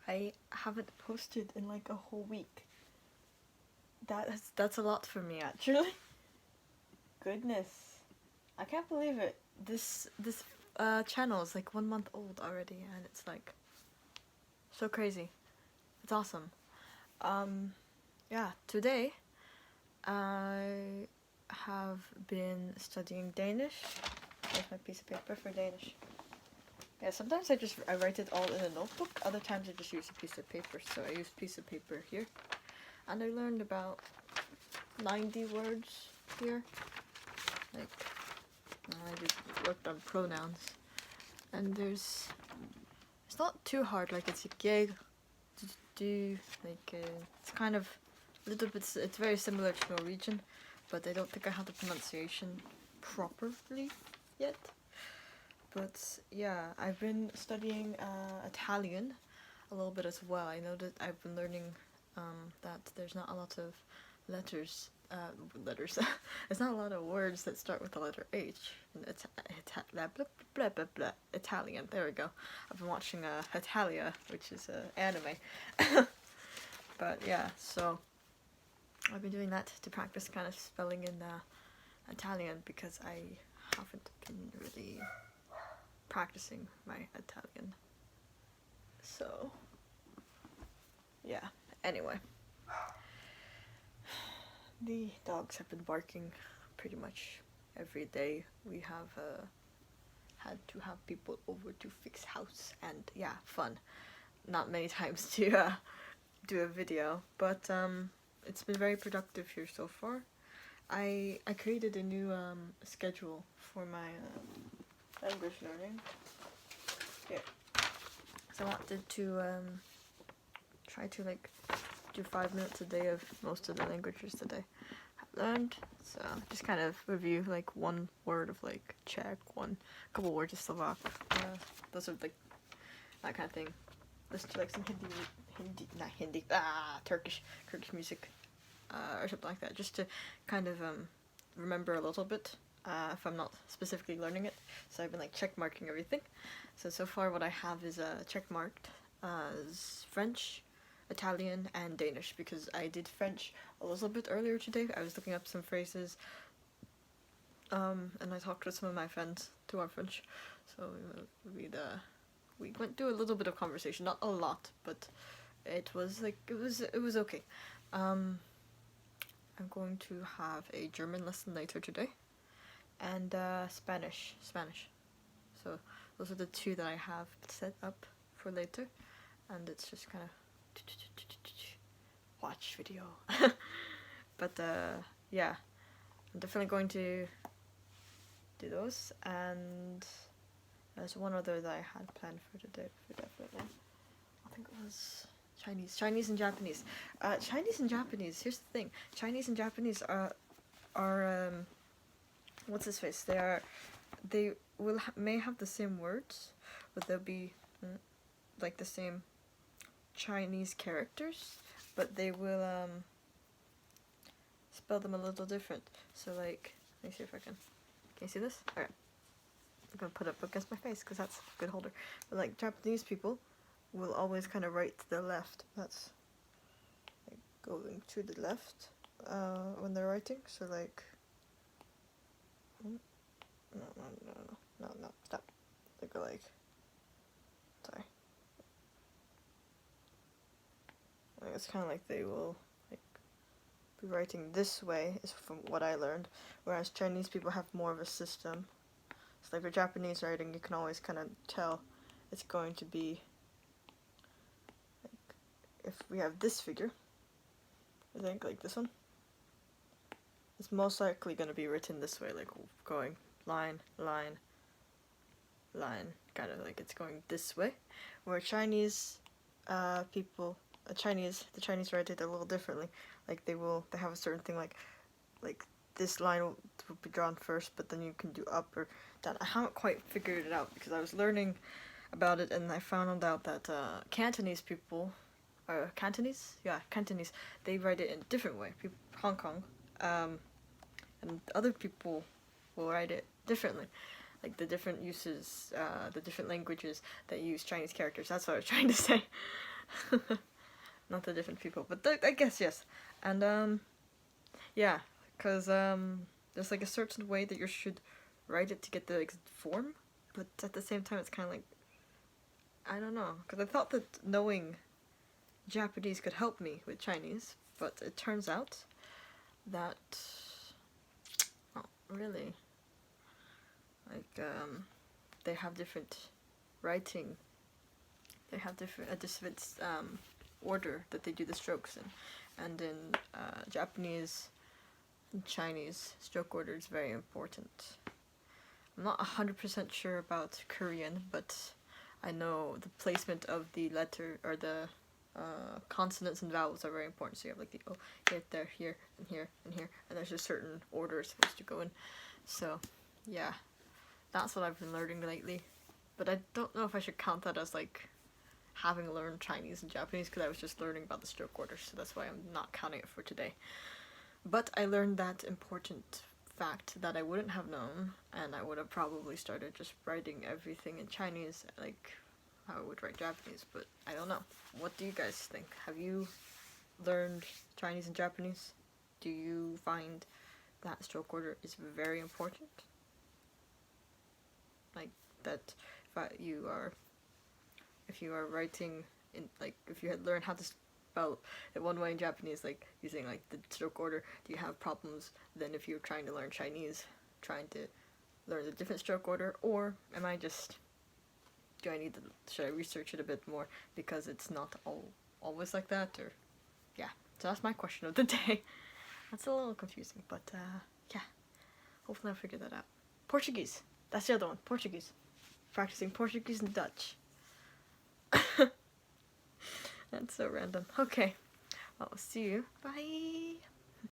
I haven't posted in like a whole week. That's a lot for me actually. Goodness. I can't believe it. This channel is like 1 month old already and it's like so crazy. It's awesome. Yeah, today I have been studying Danish. There's my piece of paper for Danish. Yeah, sometimes I write it all in a notebook, other times I just use a piece of paper, so I use a piece of paper here. And I learned about 90 words here. Like, I just worked on pronouns. And it's not too hard, like it's jeg, do, like, it's kind of a little bit, it's very similar to Norwegian, but I don't think I have the pronunciation properly yet. But yeah, I've been studying Italian a little bit as well. I know that I've been learning that there's not a lot of letters. There's not a lot of words that start with the letter H. Italian. There we go. I've been watching Italia, which is anime. But yeah, so I've been doing that to practice kind of spelling in Italian because I haven't been really practicing my Italian. So yeah, anyway. The dogs have been barking pretty much every day. We have had to have people over to fix house and yeah, fun. Not many times to do a video, but it's been very productive here so far. I created a new schedule for my language learning. Yeah. So I wanted to try to like do 5 minutes a day of most of the languages that I have learned. So just kind of review like one word of like Czech, a couple words of Slovak. Those are like that kind of thing. Listen to like some Turkish music or something like that, just to kind of remember a little bit if I'm not specifically learning it. So I've been like check marking everything. So far what I have is check marked as French, Italian, and Danish, because I did French a little bit earlier today. I was looking up some phrases and I talked with some of my friends who are French, so we went through a little bit of conversation, not a lot, but it was like it was okay. I'm going to have a German lesson later today, and Spanish. So those are the two that I have set up for later, and it's just kind of watch video. But yeah, I'm definitely going to do those, and there's one other that I had planned for today. Definitely, I think it was Chinese and Japanese. Chinese and Japanese. Here's the thing: Chinese and Japanese are what's his face? They may have the same words, but they'll be like the same Chinese characters, but they will spell them a little different. So like, let me see if I can you see this? Alright, I'm gonna put it up against my face because that's a good holder. But like Japanese people will always kind of write to the left. That's like going to the left when they're writing. So like, no, stop. They go like, sorry. Like, it's kind of like they will like be writing this way, is from what I learned, whereas Chinese people have more of a system. So like for Japanese writing, you can always kind of tell it's going to be like, if we have this figure, I think like this one, it's most likely going to be written this way, like going line, kind of like it's going this way, where Chinese people, the Chinese write it a little differently. Like they have a certain thing like this line will be drawn first, but then you can do up or down. I haven't quite figured it out because I was learning about it and I found out that Cantonese people, Cantonese, they write it in a different way. People, Hong Kong, and other people will write it differently. like the different uses, the different languages that use Chinese characters. That's what I was trying to say. Not the different people, but I guess yes. And yeah, because there's like a certain way that you should write it to get the form, but at the same time it's kind of like, I don't know, because I thought that knowing Japanese could help me with Chinese, but it turns out that, oh, really, like, they have different writing, they have a different order that they do the strokes in, and in Japanese and Chinese, stroke order is very important. I'm not 100% sure about Korean, but I know the placement of the letter, or the consonants and vowels are very important. So you have like the oh, here, there, here, and here, and here, and there's a certain order it's supposed to go in. So yeah, that's what I've been learning lately. But I don't know if I should count that as like having learned Chinese and Japanese, because I was just learning about the stroke order, so that's why I'm not counting it for today. But I learned that important fact that I wouldn't have known, and I would have probably started just writing everything in Chinese, like how I would write Japanese, but I don't know. What do you guys think? Have you learned Chinese and Japanese? Do you find that stroke order is very important? Like that if you are writing in, like, if you had learned how to spell it one way in Japanese, like using like the stroke order, do you have problems then if you're trying to learn Chinese, trying to learn the different stroke order? Or am I just, should I research it a bit more because it's not always like that? Or yeah, so that's my question of the day. That's a little confusing, but yeah, hopefully I'll figure that out. Portuguese, that's the other one. Portuguese, practicing Portuguese and Dutch. That's so random. Okay, I'll see you. Bye.